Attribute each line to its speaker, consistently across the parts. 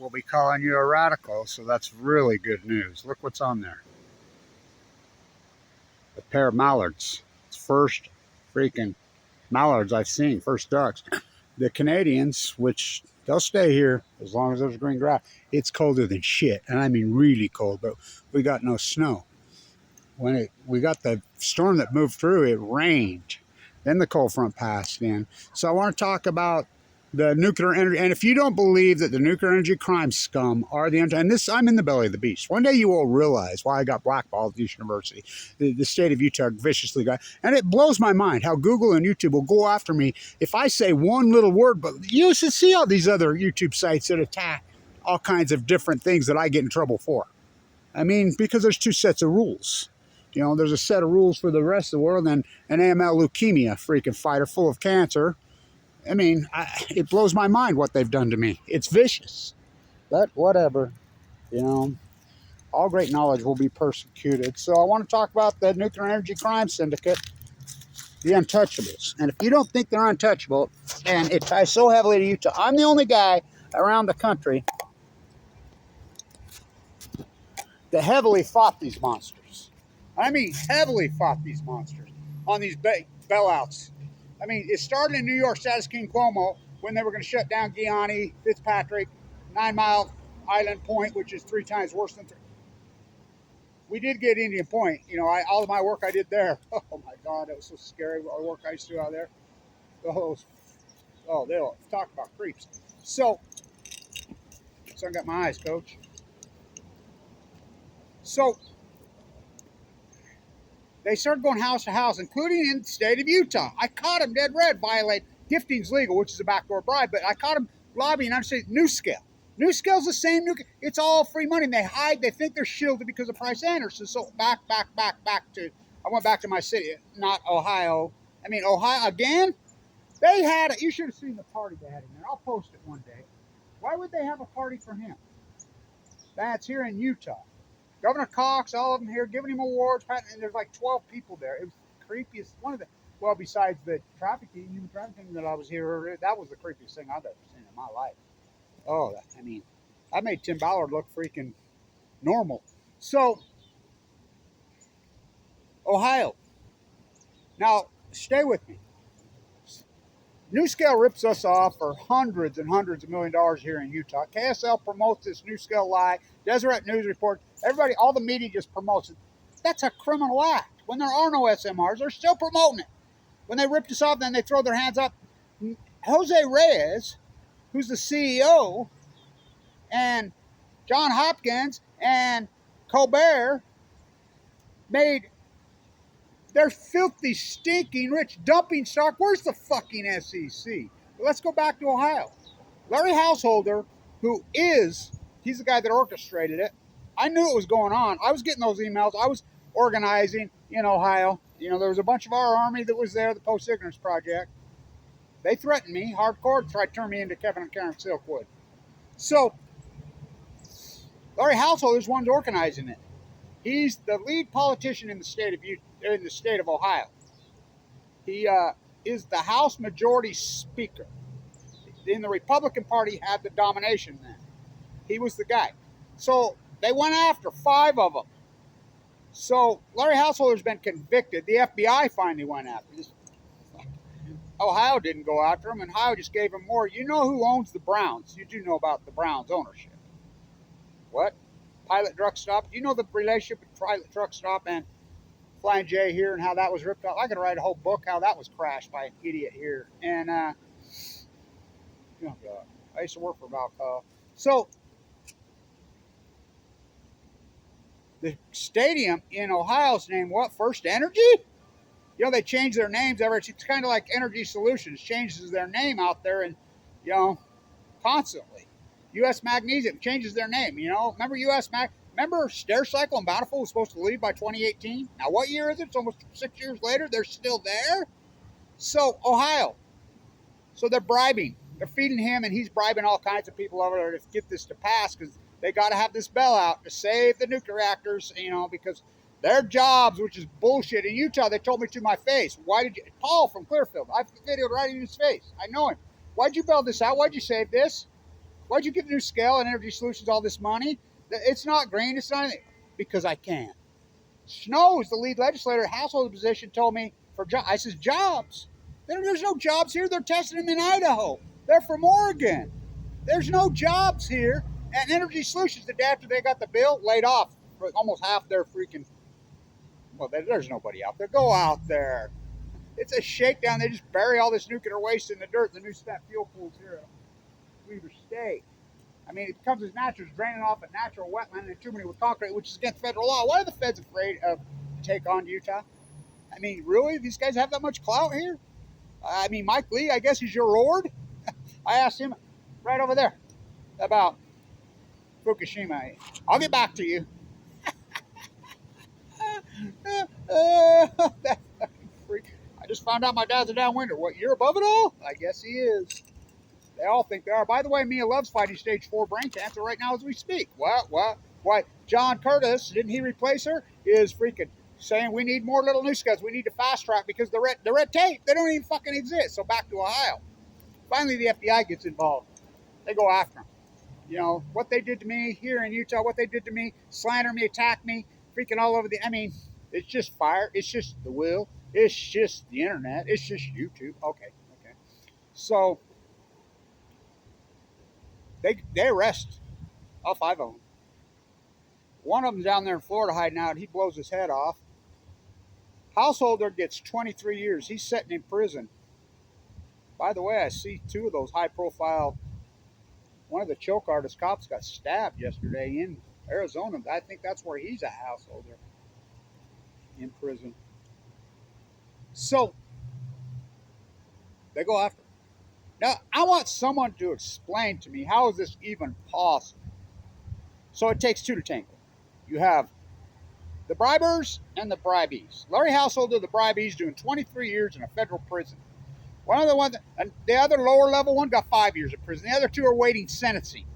Speaker 1: will be calling you a radical, so that's really good news. Look what's on there. A pair of mallards. It's first freaking mallards I've seen, first ducks. The Canadians, which they'll stay here as long as there's green grass. It's colder than shit, and I mean really cold, but we got no snow. When we got the storm that moved through, it rained. Then the cold front passed in. So I want to talk about the nuclear energy. And if you don't believe that the nuclear energy crime scum are the and this, I'm in the belly of the beast. One day you will realize why I got blackballed at East University. The state of Utah viciously got, and it blows my mind how Google and YouTube will go after me if I say one little word. But you should see all these other YouTube sites that attack all kinds of different things that I get in trouble for. I mean, because there's two sets of rules. You know, there's a set of rules for the rest of the world, and an AML leukemia freaking fighter full of cancer. I mean, it blows my mind what they've done to me. It's vicious. But whatever. You know, all great knowledge will be persecuted. So I want to talk about the nuclear energy crime syndicate, the Untouchables. And if you don't think they're untouchable, and it ties so heavily to Utah, I'm the only guy around the country that heavily fought these monsters. I mean, heavily fought these monsters on these bailouts. I mean, it started in New York, Status King Cuomo, when they were going to shut down Guiani, Fitzpatrick, 9 Mile Island Point, which is 3 times worse than. We did get Indian Point. You know, all of my work I did there. Oh my God, that was so scary. All the work I used to do out there. They'll talk about creeps. So I got my eyes, Coach. So they started going house to house, including in the state of Utah. I caught them dead red violate gifting's legal, which is a backdoor bribe, but I caught them lobbying. I'm saying new scale. New scale's the same. It's all free money. And they hide. They think they're shielded because of Price Anderson. So back to. I went back to my city, not Ohio. I mean Ohio again. They had. You should have seen the party they had in there. I'll post it one day. Why would they have a party for him? That's here in Utah. Governor Cox, all of them here, giving him awards, and there's like 12 people there. It was the creepiest, one of the, well, besides the human trafficking that I was here earlier, that was the creepiest thing I've ever seen in my life. Oh, I mean, I made Tim Ballard look freaking normal. So, Ohio. Now, stay with me. New Scale rips us off for hundreds and hundreds of $1 million here in Utah. KSL promotes this New Scale lie. Deseret News Report. Everybody, all the media just promotes it. That's a criminal act. When there are no SMRs, they're still promoting it. When they ripped us off, then they throw their hands up. Jose Reyes, who's the CEO, and John Hopkins and Colbert made their filthy, stinking, rich dumping stock. Where's the fucking SEC? But let's go back to Ohio. Larry Householder, he's the guy that orchestrated it. I knew it was going on. I was getting those emails. I was organizing in Ohio. You know, there was a bunch of our army that was there, the Post Ignorance Project. They threatened me hardcore to try to turn me into Kevin and Karen Silkwood. So, Larry Householder's one's organizing it. He's the lead politician in the state of Ohio. He is the House Majority Speaker. In the Republican Party had the domination then. He was the guy. So they went after 5 of them. So Larry Householder's been convicted. The FBI finally went after him. Ohio didn't go after him, and Ohio just gave him more. You know who owns the Browns? You do know about the Browns ownership. What? Pilot Truck Stop. You know the relationship between Pilot Truck Stop and Flying J here and how that was ripped off. I could write a whole book how that was crashed by an idiot here. And, oh God, I used to work for Valco. So, the stadium in Ohio's named what? First Energy? You know, they change their names it's kind of like Energy Solutions changes their name out there and, you know, constantly. U.S. Magnesium changes their name, you know. Remember Stair Cycle and Bountiful was supposed to leave by 2018? Now, what year is it? It's almost 6 years later. They're still there? So, Ohio. So, they're bribing. They're feeding him, and he's bribing all kinds of people over there to get this to pass because they got to have this bailout to save the nuclear reactors, you know, because their jobs, which is bullshit. In Utah, they told me to my face. Paul from Clearfield, I've videoed right in his face. I know him. Why'd you bail this out? Why'd you save this? Why'd you give New Scale and Energy Solutions all this money? It's not green. It's not anything. Because I can. Snow is the lead legislator, household position, told me for jobs. I says, jobs. There's no jobs here. They're testing them in Idaho. They're from Oregon. There's no jobs here. And Energy Solutions, the day after they got the bill, laid off for almost half their freaking. Well, there's nobody out there. Go out there. It's a shakedown. They just bury all this nuclear waste in the dirt. The new step fuel pools here at Weaver State. I mean, it comes as natural, it's draining off a natural wetland and too with concrete, which is against federal law. Why are the feds afraid of to take on Utah? I mean, really? These guys have that much clout here? I mean, Mike Lee, I guess, is your lord. I asked him right over there about Fukushima. I'll get back to you. That fucking freak. I just found out my dad's a downwinder. What, you're above it all? I guess he is. They all think they are. By the way, Mia Love's fighting stage 4 brain cancer right now as we speak. What? Why, John Curtis, didn't he replace her? Is freaking saying we need more little new scouts. We need to fast track because the red tape, they don't even fucking exist. So back to Ohio. Finally, the FBI gets involved. They go after them. You know, what they did to me here in Utah, what they did to me, slander me, attack me, freaking all over I mean, it's just fire. It's just the will. It's just the internet. It's just YouTube. Okay. So they arrest all 5 of them. One of them down there in Florida hiding out. He blows his head off. Householder gets 23 years. He's sitting in prison. By the way, I see 2 of those high-profile. One of the choke artist cops got stabbed yesterday in Arizona. I think that's where he's a householder in prison. So they go after him. Now, I want someone to explain to me, how is this even possible? So it takes 2 to tango. You have the bribers and the bribees. Larry Householder, the bribees, doing 23 years in a federal prison. One of the ones, and the other lower level one got 5 years in prison. The other 2 are waiting sentencing,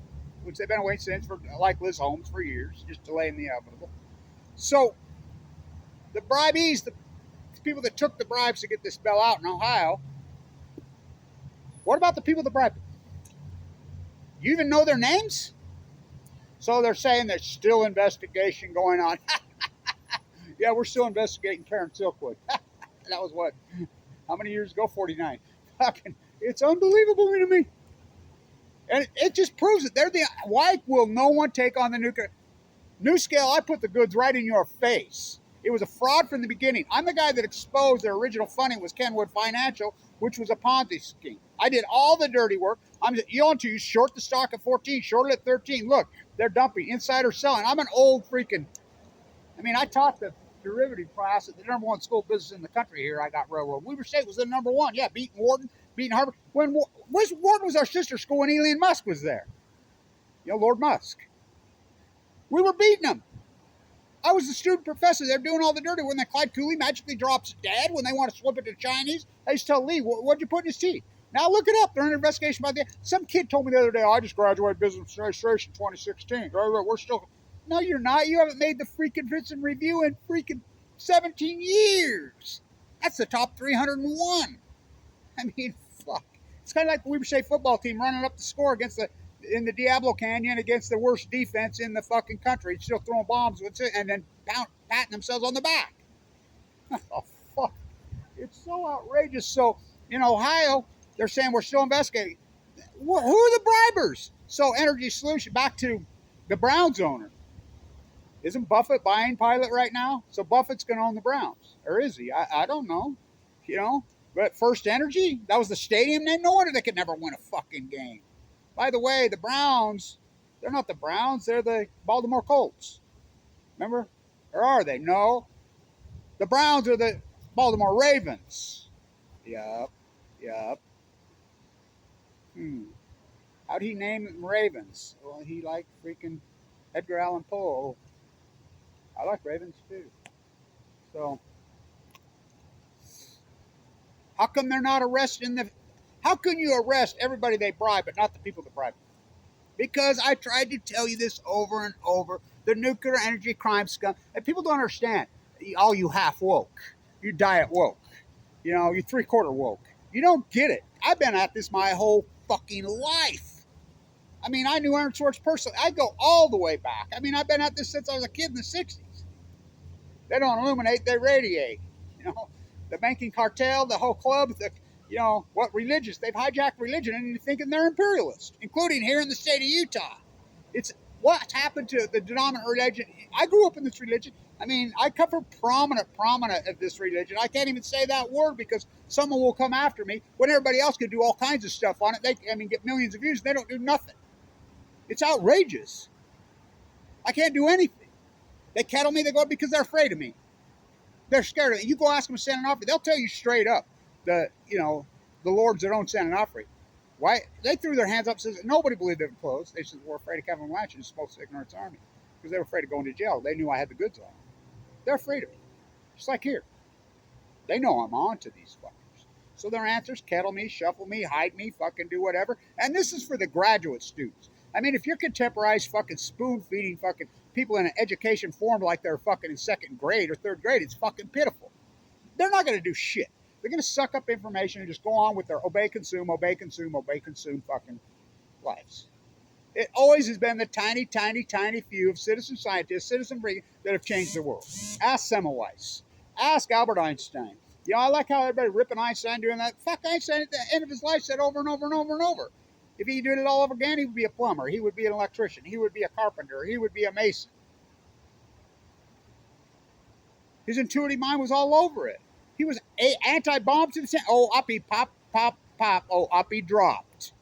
Speaker 1: which they've been awaiting since for, like Liz Holmes, for years, just delaying the inevitable. So the bribees, the people that took the bribes to get this bill out in Ohio, what about the people that bribed them? You even know their names? So they're saying there's still investigation going on. Yeah, we're still investigating Karen Silkwood. That was what? How many years ago? 49. Fucking, it's unbelievable to me. And it just proves it. Why will no one take on the nuclear? New Scale, I put the goods right in your face. It was a fraud from the beginning. I'm the guy that exposed their original funding was Kenwood Financial, which was a Ponzi scheme. I did all the dirty work. You short the stock at 14, short it at 13. Look, they're dumping, insider selling. I'm an old freaking, I taught the derivative class at the number 1 school business in the country here. I got railroad. Weaver State was the number 1. Yeah, beating Wharton, beating Harvard. When Wharton was our sister school when Elon Musk was there. You know, Lord Musk. We were beating them. I was the student professor. They're doing all the dirty. When Clyde Cooley magically drops dead, when they want to swap it to Chinese, I used to tell Lee, what'd you put in his tea? Now look it up. They're under investigation by some kid told me the other day, I just graduated business administration 2016. We're still. No, you're not. You haven't made the freaking Vincent Review in freaking 17 years. That's the top 301. Fuck. It's kind of like the Weaver State football team running up the score in the Diablo Canyon against the worst defense in the fucking country. Still throwing bombs with it and then patting themselves on the back. Oh, fuck. It's so outrageous. So, in Ohio, they're saying we're still investigating. Who are the bribers? So, Energy Solution, back to the Browns owner. Isn't Buffett buying Pilot right now? So Buffett's going to own the Browns. Or is he? I don't know. You know? But First Energy, that was the stadium name. No wonder they could never win a fucking game. By the way, the Browns, they're not the Browns. They're the Baltimore Colts. Remember? Or are they? No. The Browns are the Baltimore Ravens. Yup. How'd he name them Ravens? Well, he liked freaking Edgar Allan Poe. I like Ravens too. So, how come they're not arresting how can you arrest everybody they bribe but not the people that bribe them? Because I tried to tell you this over and over. The nuclear energy crime scum. And people don't understand. Oh, you half woke. You diet woke. You know, you 3/4 woke. You don't get it. I've been at this my whole fucking life. I mean, I knew Aaron Swartz personally. I go all the way back. I mean, I've been at this since I was a kid in the 60s. They don't illuminate, they radiate. You know, the banking cartel, the whole club, what religious? They've hijacked religion into thinking they're imperialist, including here in the state of Utah. It's what's happened to the dominant religion. I grew up in this religion. I mean, I cover prominent of this religion. I can't even say that word because someone will come after me when everybody else could do all kinds of stuff on it. They get millions of views. They don't do nothing. It's outrageous. I can't do anything. They kettle me. They go because they're afraid of me. They're scared of it. You go ask them to San Onofre. They'll tell you straight up. The lords that own San Onofre. Why? They threw their hands up and says, nobody believed they were closed. They said, we're afraid of Kevin Blanchard and Smoke's Ignorance Army. Because they were afraid of going to jail. They knew I had the goods on them. They're afraid of me. Just like here. They know I'm on to these fuckers. So their answers, kettle me, shuffle me, hide me, fucking do whatever. And this is for the graduate students. I mean, if you're contemporized fucking spoon-feeding fucking people in an education form like they're fucking in second grade or third grade, it's fucking pitiful. They're not going to do shit. They're going to suck up information and just go on with their obey, consume fucking lives. It always has been the tiny, tiny, tiny few of citizen scientists, citizen bringing that have changed the world. Ask Semmelweis. Ask Albert Einstein. You know, I like how everybody ripping Einstein doing that. Fuck, Einstein at the end of his life said over and over and over and over. If he did it all over again, he would be a plumber. He would be an electrician. He would be a carpenter. He would be a mason. His intuitive mind was all over it. He was anti-bomb to the center. Oh, uppy, pop, pop, pop. Oh, uppy dropped.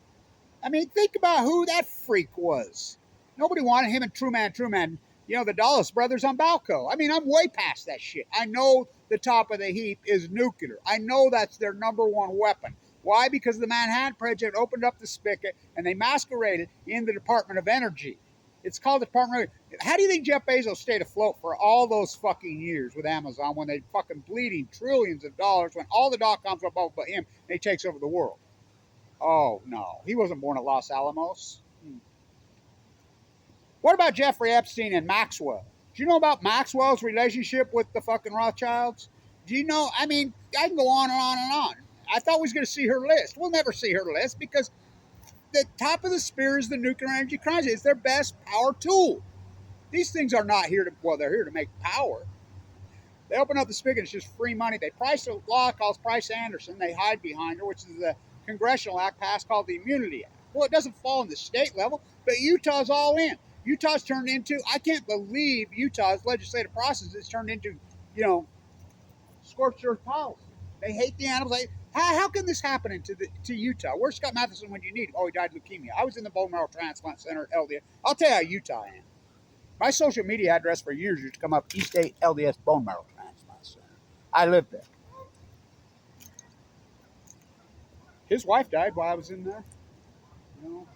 Speaker 1: I mean, think about who that freak was. Nobody wanted him and Truman. You know, the Dulles brothers on Balco. I mean, I'm way past that shit. I know the top of the heap is nuclear. I know that's their number one weapon. Why? Because the Manhattan Project opened up the spigot and they masqueraded in the Department of Energy. It's called the Department of Energy. How do you think Jeff Bezos stayed afloat for all those fucking years with Amazon when they fucking bleeding trillions of dollars when all the dot-coms were above but him and he takes over the world? Oh, no. He wasn't born at Los Alamos. What about Jeffrey Epstein and Maxwell? Do you know about Maxwell's relationship with the fucking Rothschilds? Do you know? I mean, I can go on and on and on. I thought we was going to see her list. We'll never see her list because the top of the spear is the nuclear energy crisis. It's their best power tool. These things are not here to, well, they're here to make power. They open up the spigot, it's just free money. They price a law called Price-Anderson. They hide behind her, which is the congressional act passed called the Immunity Act. Well, it doesn't fall in the state level, but Utah's all in. Utah's turned into, I can't believe Utah's legislative process has turned into, scorched earth policy. They hate the animals. How can this happen to Utah? Where's Scott Matheson when you need him? Oh, he died of leukemia. I was in the bone marrow transplant center at LDS. I'll tell you how Utah I am. My social media address for years used to come up East 8 LDS Bone Marrow Transplant Center. I lived there. His wife died while I was in there. You know.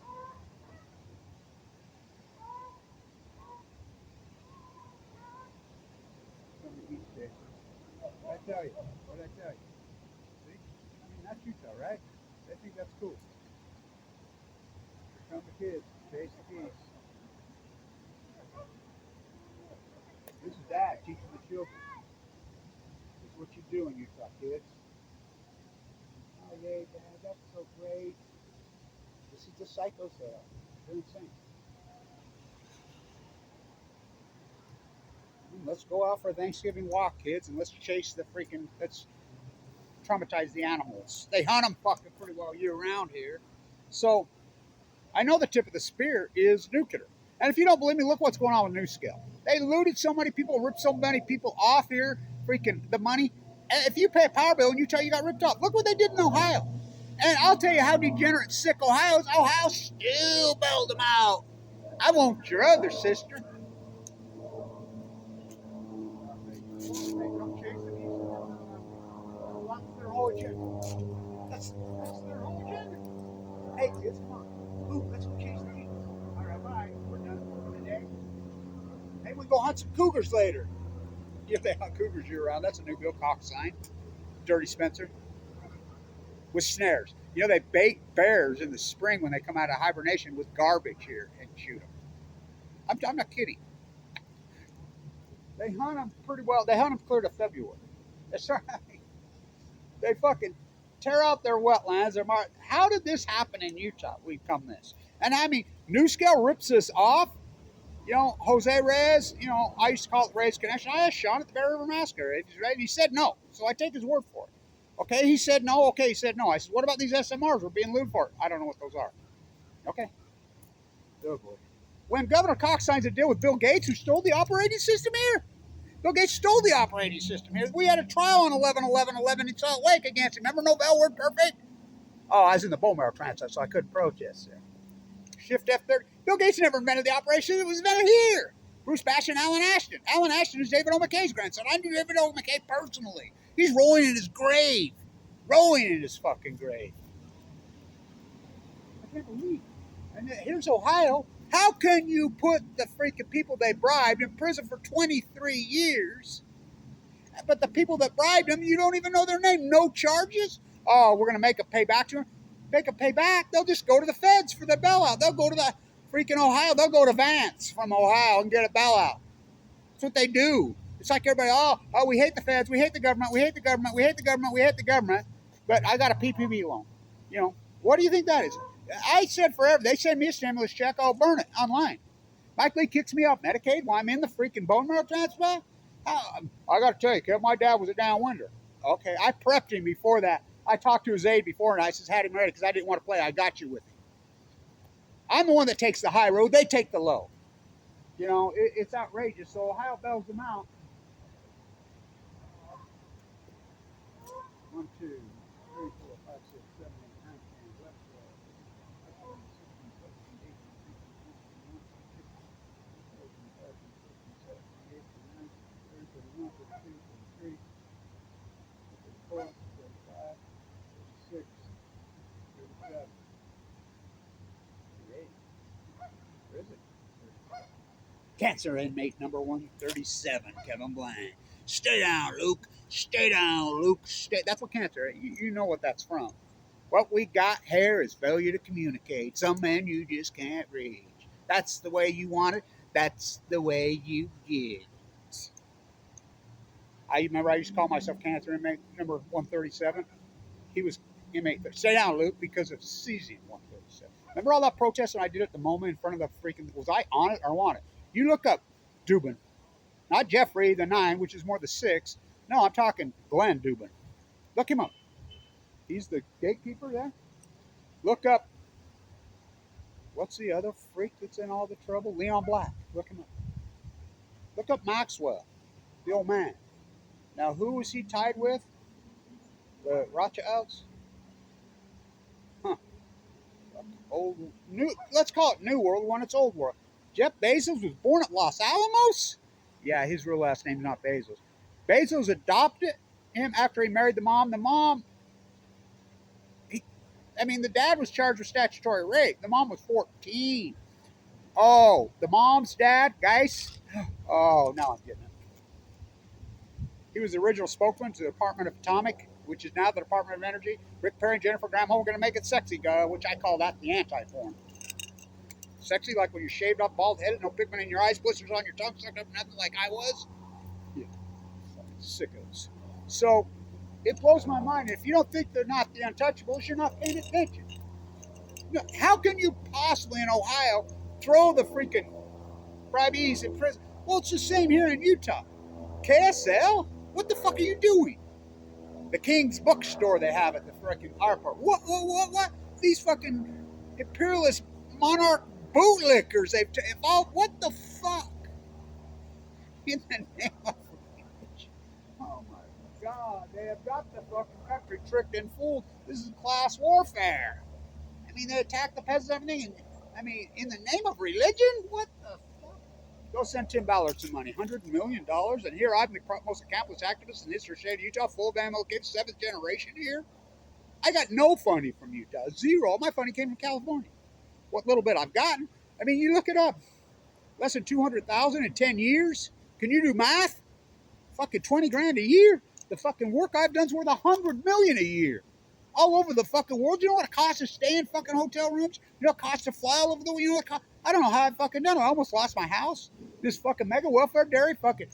Speaker 1: What did I tell you? What did I tell you? See? I mean, that's Utah, right? They think that's cool. Here come the kids. Chase the geese. This is Dad teaching the children. This is what you do in Utah, kids. Oh, yay, Dad, that's so great. This is the psycho cell. They're insane. Let's go out for a Thanksgiving walk, kids, and let's chase let's traumatize the animals. They hunt them fucking pretty well year-round here. So, I know the tip of the spear is nuclear. And if you don't believe me, look what's going on with NuScale. They looted so many people, ripped so many people off here, freaking the money. And if you pay a power bill in Utah, you got ripped off. Look what they did in Ohio. And I'll tell you how degenerate, sick Ohio is. Ohio still bailed them out. I want your other sister. That's their whole agenda. Hey, kids, come on. Ooh, let's go chase the eagles. All right, bye. We're done for today. Hey, we go hunt some cougars later. If they hunt cougars year round, that's a new Bill Cox sign. Dirty Spencer. With snares. You know, they bait bears in the spring when they come out of hibernation with garbage here and shoot them. I'm not kidding. They hunt them pretty well. They hunt them clear to February. That's right. They fucking tear out their wetlands. How did this happen in Utah? We've come this. And I mean, New Scale rips this off. You know, Jose Reyes, you know, I used to call it Reyes Connection. I asked Sean at the Bear River Massacre if he's ready. He said no. So I take his word for it. Okay, he said no. Okay, he said no. I said, what about these SMRs we're being looted for? I don't know what those are. Okay. Oh boy. When Governor Cox signs a deal with Bill Gates, who stole the operating system here, Bill Gates stole the operating system here. We had a trial on 11/11/11 in Salt Lake against him. Remember Nobel word perfect? Oh, I was in the bone marrow transplant, so I couldn't protest there. Shift F30. Bill Gates never invented the operation. It was invented here. Bruce Bash and Alan Ashton. Alan Ashton is David O. McKay's grandson. I knew David O. McKay personally. He's rolling in his grave. Rolling in his fucking grave. I can't believe it. And here's Ohio. How can you put the freaking people they bribed in prison for 23 years, but the people that bribed them, you don't even know their name? No charges? Oh, we're going to make them pay back to them. Make them pay back. They'll just go to the feds for the bailout. They'll go to the freaking Ohio. They'll go to Vance from Ohio and get a bailout. That's what they do. It's like everybody, oh, we hate the feds. We hate the government. We hate the government. We hate the government. We hate the government. But I got a PPP loan. You know, what do you think that is? I said forever, they send me a stimulus check, I'll burn it online. Mike Lee kicks me off Medicaid while I'm in the freaking bone marrow transplant. I got to tell you, Kev, my dad was a downwinder. Okay, I prepped him before that. I talked to his aide before, and I says, had him ready because I didn't want to play. I got you with him. I'm the one that takes the high road. They take the low. You know, it's outrageous. So Ohio bails them out. 1, 2, 3, 4, 5, 6, 7, 8, 9, 10, 11, 12, 13, 14, 15, 16, 17, 18, 19, 20, 21, 22, 23, 24, 25, 26, 37, 38. Where is it? Cancer inmate number 137, Kevin Bland. Stay down, Luke. Stay down, Luke. Stay. That's what cancer. You know what that's from. What we got here is failure to communicate. Some men you just can't reach. That's the way you want it. That's the way you get it. I remember I used to call myself cancer inmate number 137. He was inmate. Stay down, Luke, because of cesium 137. Remember all that protest when I did at the moment in front of the freaking. Was I on it or on it? You look up Dubin, not Jeffrey the 9, which is more the 6. No, I'm talking Glenn Dubin. Look him up. He's the gatekeeper there. Look up. What's the other freak that's in all the trouble? Leon Black. Look him up. Look up Maxwell, the old man. Now, who was he tied with? The Rothschilds? Huh. Old, new. Let's call it New World when it's Old World. Jeff Bezos was born at Los Alamos? Yeah, his real last name's not Bezos. Bezos adopted him after he married the mom. The mom, the dad was charged with statutory rape. The mom was 14. Oh, the mom's dad, guys. Oh, now I'm getting it. He was the original spokesman to the Department of Atomic, which is now the Department of Energy. Rick Perry and Jennifer Graham are going to make it sexy, which I call that the anti-porn. Sexy, like when you're shaved off, bald-headed, no pigment in your eyes, blisters on your tongue, sucked up nothing like I was. Yeah, sickos. So, it blows my mind. If you don't think they're not the untouchables, you're not paying attention. You know, how can you possibly, in Ohio, throw the freaking bribees in prison? Well, it's the same here in Utah. KSL? What the fuck are you doing? The King's Bookstore they have at the freaking airport. What? These fucking imperialist monarch bootlickers they've evolved. What the fuck? In the name of religion. Oh my God. They have got the fucking country tricked and fooled. This is class warfare. I mean, they attack the peasants and everything. In the name of religion? What the fuck? Go send Tim Ballard some money. $100 million. And here I'm the most accomplished activist in the history of the state of Utah, full of animal kids, 7th generation here. I got no funding from Utah. Zero. All my funding came from California. What little bit I've gotten. You look it up. Less than 200,000 in 10 years. Can you do math? Fucking 20 grand a year. The fucking work I've done's worth $100 million a year. All over the fucking world. You know what it costs to stay in fucking hotel rooms? You know what it costs to fly all over the world? You know what it costs? I don't know how I fucking done it. I almost lost my house. This fucking mega welfare dairy fucking.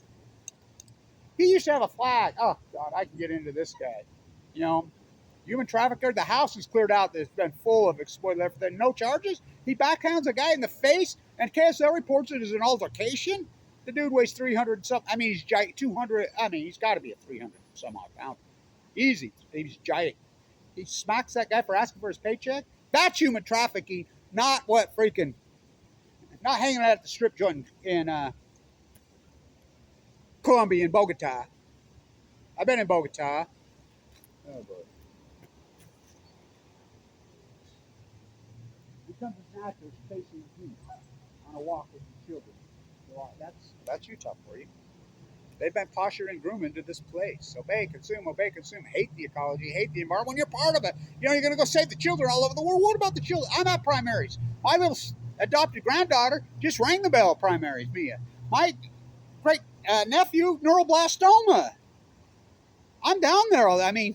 Speaker 1: He used to have a flag. Oh, God, I can get into this guy. Human trafficker. The house is cleared out. That's been full of exploited everything. No charges. He backhounds a guy in the face, and KSL reports it as an altercation. The dude weighs 300 something. I mean, he's giant. 200. I mean, he's got to be a 300 some odd pound. Easy. He's giant. He smacks that guy for asking for his paycheck. That's human trafficking, not what freaking, not hanging out at the strip joint in Colombia, in Bogota. I've been in Bogota. Oh, boy. Becomes as natural as chasing a goose on a walk with your children. Well, that's Utah for you. They've been postured and groomed into this place. Obey, consume, hate the ecology, hate the environment. When you're part of it, you know, you're going to go save the children all over the world. What about the children? I'm at primaries. My little adopted granddaughter just rang the bell at primaries, Mia. My great nephew, neuroblastoma. I'm down there. I mean,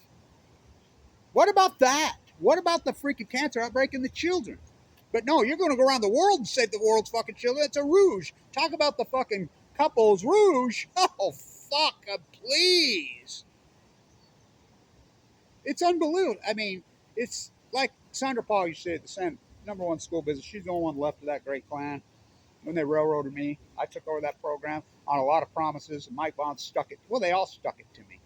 Speaker 1: what about that? What about the freaking cancer outbreak in the children? But no, you're going to go around the world and save the world's fucking children. It's a rouge. Talk about the fucking couples rouge. Oh, fuck, please. It's unbelievable. I mean, it's like Sandra Paul used to say, the same #1 school business. She's the only one left of that great clan. When they railroaded me, I took over that program on a lot of promises, and Mike Bond stuck it. Well, they all stuck it to me.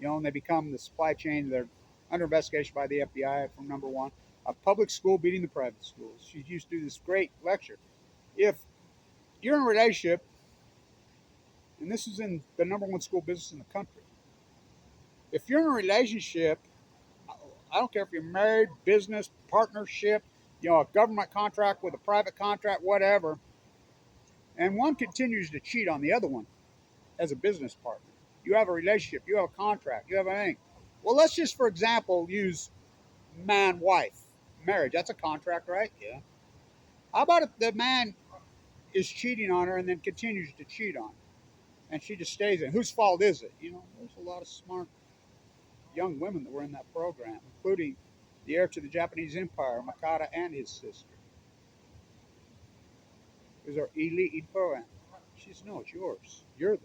Speaker 1: You know, and they become the supply chain. They're under investigation by the FBI from #1. A public school beating the private schools. She used to do this great lecture. If you're in a relationship, and this is in the #1 school business in the country, if you're in a relationship, I don't care if you're married, business, partnership, you know, a government contract with a private contract, whatever, and one continues to cheat on the other one as a business partner. You have a relationship, you have a contract, you have a thing. Well, let's just, for example, use man-wife. Marriage, that's a contract, right? Yeah. How about if the man is cheating on her and then continues to cheat on her, and she just stays in? Whose fault is it? You know, there's a lot of smart young women that were in that program, including the heir to the Japanese Empire, Makata, and his sister. It was our elite program. She says, no, it's yours. You're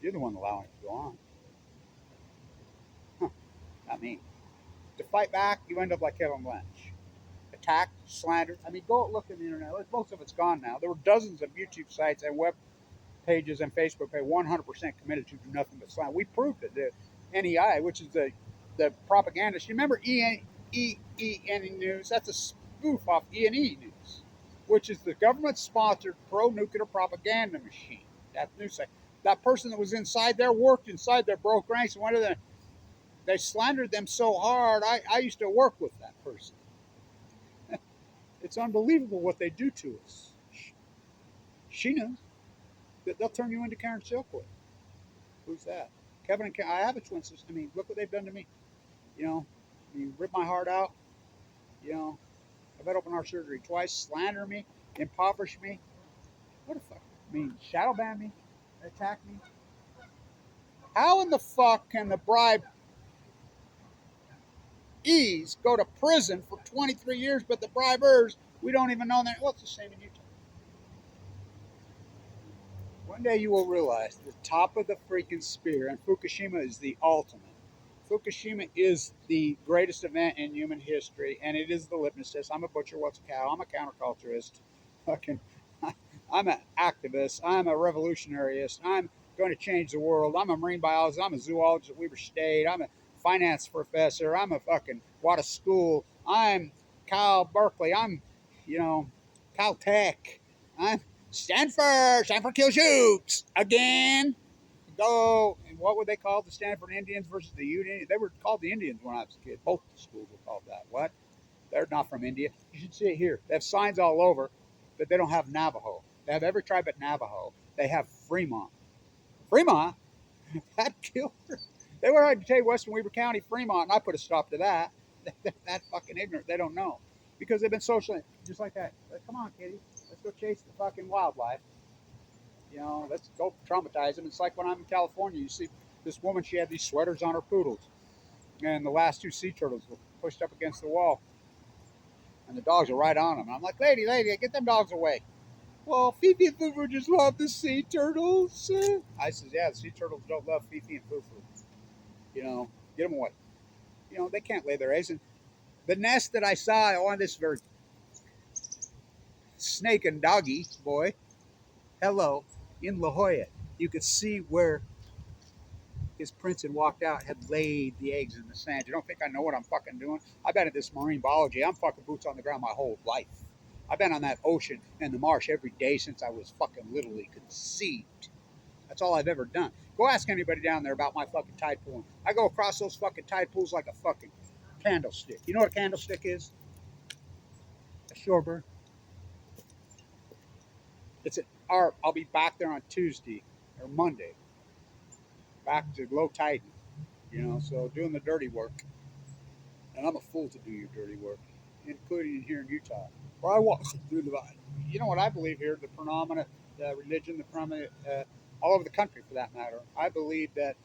Speaker 1: the one allowing it to go on. Huh. Not me. To fight back, you end up like Kevin Blanch. Attacked, slandered. I mean, go look at the internet. Most of it's gone now. There were dozens of YouTube sites and web pages and Facebook pages 100% committed to do nothing but slander. We proved it. The NEI, which is the propagandist. You remember ENE News? That's a spoof off ENE News, which is the government-sponsored pro-nuclear propaganda machine. That news site. That person that was inside there worked inside their broke ranks, and one of them, they slandered them so hard. I used to work with that person. It's unbelievable what they do to us. She knows that they'll turn you into Karen Silkwood. Who's that? Kevin and Karen. I have a twin sister. I mean, look what they've done to me. You know, you rip my heart out. You know, I've had open heart surgery twice. Slander me, impoverish me. What the fuck? I mean, shadow ban me, attack me. How in the fuck can the bribe go to prison for 23 years, but the bribers, we don't even know that? Well, it's the same in Utah. One day you will realize the top of the freaking spear, and Fukushima is the ultimate. Fukushima is the greatest event in human history, and it is the litmus test. I'm a butcher, what's a cow? I'm a counterculturist. Fucking, I'm an activist. I'm a revolutionaryist. I'm going to change the world. I'm a marine biologist. I'm a zoologist at Weber State. I'm a finance professor. I'm a fucking what a school. I'm Cal Berkeley. I'm, you know, Caltech. I'm Stanford kills shoots again. Go. And what were they called? The Stanford Indians versus the Ute Indians. They were called the Indians when I was a kid. Both the schools were called that. What? They're not from India. You should see it here. They have signs all over, but they don't have Navajo. They have every tribe but Navajo. They have Fremont. Fremont? That killed her. They were trying to take Western Weber County, Fremont, and I put a stop to that. They're that fucking ignorant. They don't know. Because they've been socially, just like that. Like, come on, kitty. Let's go chase the fucking wildlife. You know, let's go traumatize them. It's like when I'm in California, you see this woman, she had these sweaters on her poodles. And the last 2 sea turtles were pushed up against the wall. And the dogs are right on them. And I'm like, lady, get them dogs away. Well, Fifi and Fufu just love the sea turtles. I says, yeah, the sea turtles don't love Fifi and Fufu. You know, get them away. You know, they can't lay their eggs. And the nest that I saw on this very snake and doggy boy, hello, in La Jolla, you could see where his prince had walked out, had laid the eggs in the sand. You don't think I know what I'm fucking doing? I've been at this marine biology. I'm fucking boots on the ground my whole life. I've been on that ocean and the marsh every day since I was fucking literally conceived. That's all I've ever done. Go ask anybody down there about my fucking tide pool. I go across those fucking tide pools like a fucking candlestick. You know what a candlestick is? A shorebird. It's an art. I'll be back there on Tuesday or Monday. Back to low tide, you know, so doing the dirty work. And I'm a fool to do your dirty work, including here in Utah, where I walk through the. You know what I believe here? The predominant religion, the predominant all over the country, for that matter. I believe that.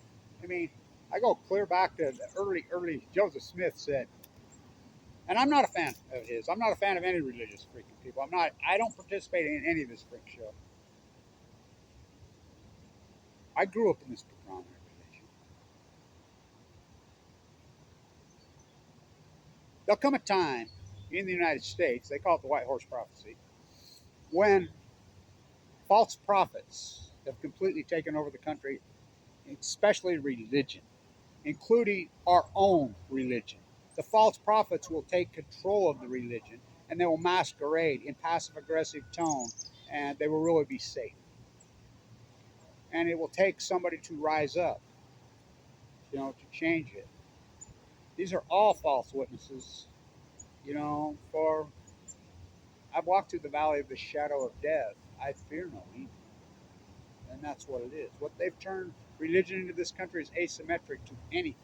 Speaker 1: I mean, I go clear back to the early. Joseph Smith said, and I'm not a fan of his. I'm not a fan of any religious freaking people. I'm not. I don't participate in any of this freak show. I grew up in this predominant religion. There'll come a time in the United States, they call it the White Horse Prophecy, when false prophets have completely taken over the country, especially religion, including our own religion. The false prophets will take control of the religion and they will masquerade in passive aggressive tone and they will really be Satan. And it will take somebody to rise up, you know, to change it. These are all false witnesses, you know, for I've walked through the valley of the shadow of death. I fear no evil. And that's what it is. What they've turned religion into this country is asymmetric to anything.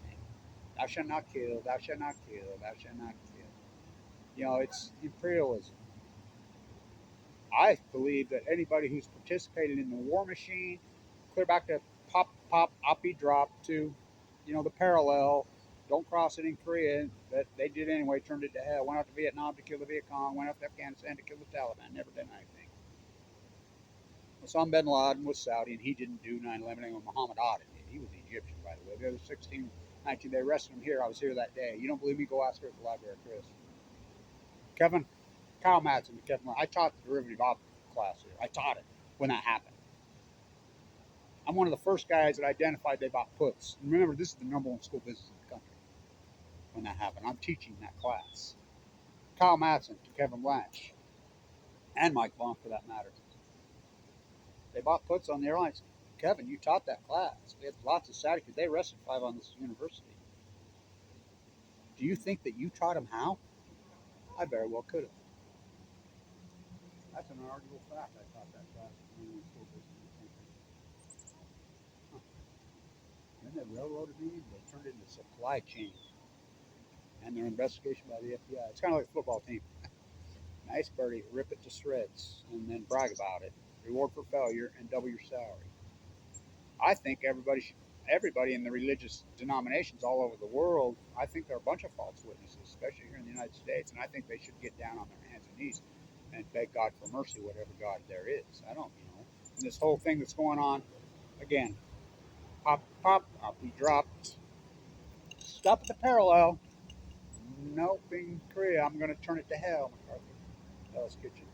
Speaker 1: Thou shalt not kill, thou shalt not kill, thou shalt not kill. You know, it's imperialism. I believe that anybody who's participated in the war machine, clear back to pop, pop, oppie drop to, you know, the parallel, don't cross it in Korea, that they did anyway, turned it to hell, went out to Vietnam to kill the Viet Cong, went out to Afghanistan to kill the Taliban, never done anything. Osama bin Laden was Saudi and he didn't do 9/11 and Muhammad Aden did. He was Egyptian, by the way. The other 16, 19, they arrested him here. I was here that day. You don't believe me? Go ask her at the library, Chris. Kevin, Kyle Madsen, Kevin. I taught the derivative optics class here. I taught it when that happened. I'm one of the first guys that identified they bought puts. And remember, this is the number one school business in the country when that happened. I'm teaching that class. Kyle Madsen to Kevin Blanche and Mike Vaughn, for that matter. They bought puts on the airlines. Kevin, you taught that class. We had lots of Saudi kids. They arrested 5 on this university. Do you think that you taught them how? I very well could have. That's an arguable fact. I taught that class. Huh. Then they railroaded me. They turned it into supply chain. And their investigation by the FBI. It's kind of like a football team. Nice birdie, rip it to shreds, and then brag about it. Reward for failure and double your salary. I think everybody in the religious denominations all over the world, I think they're a bunch of false witnesses, especially here in the United States, and I think they should get down on their hands and knees and beg God for mercy, whatever God there is. I don't, you know. And this whole thing that's going on, again, pop, pop, we dropped. Stop at the parallel. Nope, in Korea, I'm going to turn it to hell, McCarthy. Hell's Kitchen.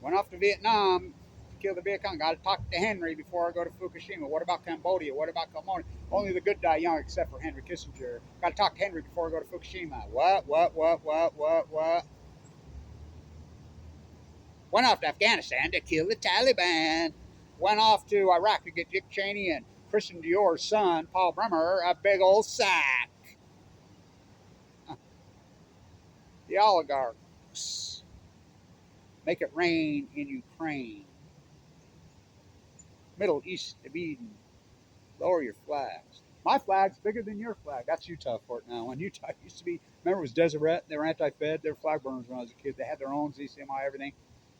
Speaker 1: Went off to Vietnam to kill the Viet Cong. Got to talk to Henry before I go to Fukushima. What about Cambodia? What about Cambodia? Only the good die young, except for Henry Kissinger. Got to talk to Henry before I go to Fukushima. What? Went off to Afghanistan to kill the Taliban. Went off to Iraq to get Dick Cheney and Christian Dior's son, Paul Bremer, a big old sack. The oligarchs. Make it rain in Ukraine. Middle East of Eden. Lower your flags. My flag's bigger than your flag. That's Utah for it now. And Utah used to be, remember, it was Deseret. They were anti-Fed. They were flag burners when I was a kid. They had their own ZCMI, everything.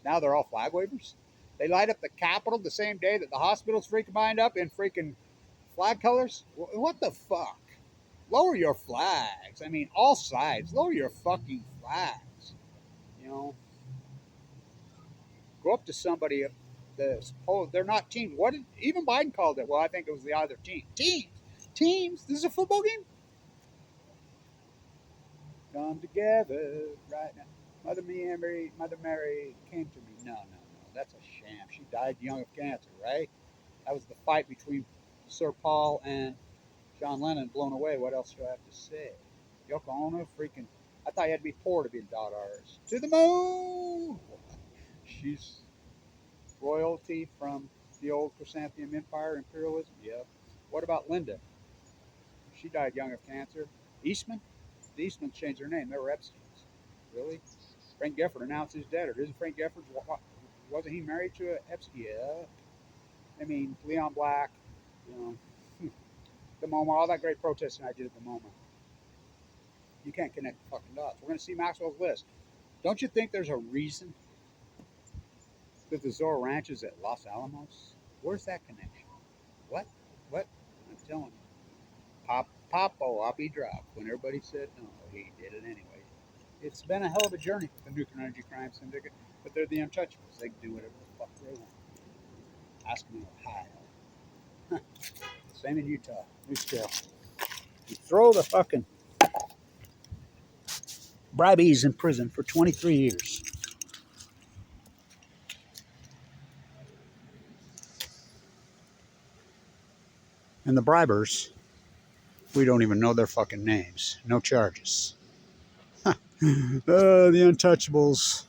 Speaker 1: Now they're all flag wavers. They light up the Capitol the same day that the hospital's freaking lined up in freaking flag colors. What the fuck? Lower your flags. I mean, all sides. Lower your fucking flags. You know? Go up to somebody. They're not teams. What did even Biden called it? Well, I think it was the other team. Teams. This is a football game. come together right now. Mother Mary came to me. No, no, no. That's a sham. She died young of cancer, right? That was the fight between Sir Paul and John Lennon. Blown away. What else do I have to say? Yoko Ono, freaking. I thought you had to be poor to be a daughter artist. To the moon! She's royalty from the old Chrysanthemum Empire, imperialism. Yep. What about Linda? She died young of cancer. Eastman? The Eastmans changed their name. They were Epstein's. Really? Frank Gifford announced his death. Isn't Frank Gifford, wasn't he married to Epstein? Yeah. I mean, Leon Black, you know, the MoMA, all that great protesting I did at the MoMA. You can't connect the fucking dots. We're going to see Maxwell's list. Don't you think there's a reason that the Zorro Ranch is at Los Alamos? Where's that connection? What? What? I'm telling you. Popo, I'll be dropped. When everybody said no, he did it anyway. It's been a hell of a journey for the Nuclear Energy Crime Syndicate, but they're the untouchables. They can do whatever the fuck they want. Ask me Ohio. Same in Utah. New scale. You throw the fucking bribees in prison for 23 years. And the bribers, we don't even know their fucking names. No charges. The untouchables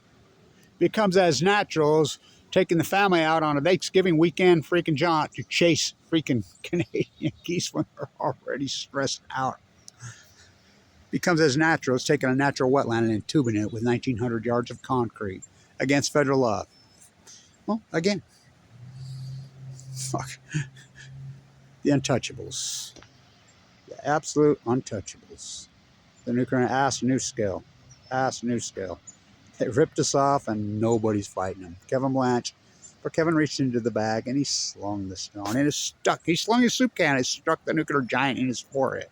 Speaker 1: becomes as natural as taking the family out on a Thanksgiving weekend freaking jaunt to chase freaking Canadian geese when they're already stressed out. Becomes as natural as taking a natural wetland and entubing it with 1,900 yards of concrete against federal law. Well, again, fuck. The untouchables. The absolute untouchables. The nuclear ass new scale. Ass new scale. They ripped us off and nobody's fighting them. Kevin Blanche. But Kevin reached into the bag and he slung the stone. And it's stuck. He slung his soup can. It struck the nuclear giant in his forehead.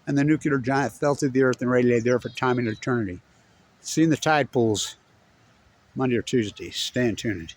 Speaker 1: And the nuclear giant fell to the earth and radiated there for time and eternity. See you in the tide pools Monday or Tuesday. Stay tuned.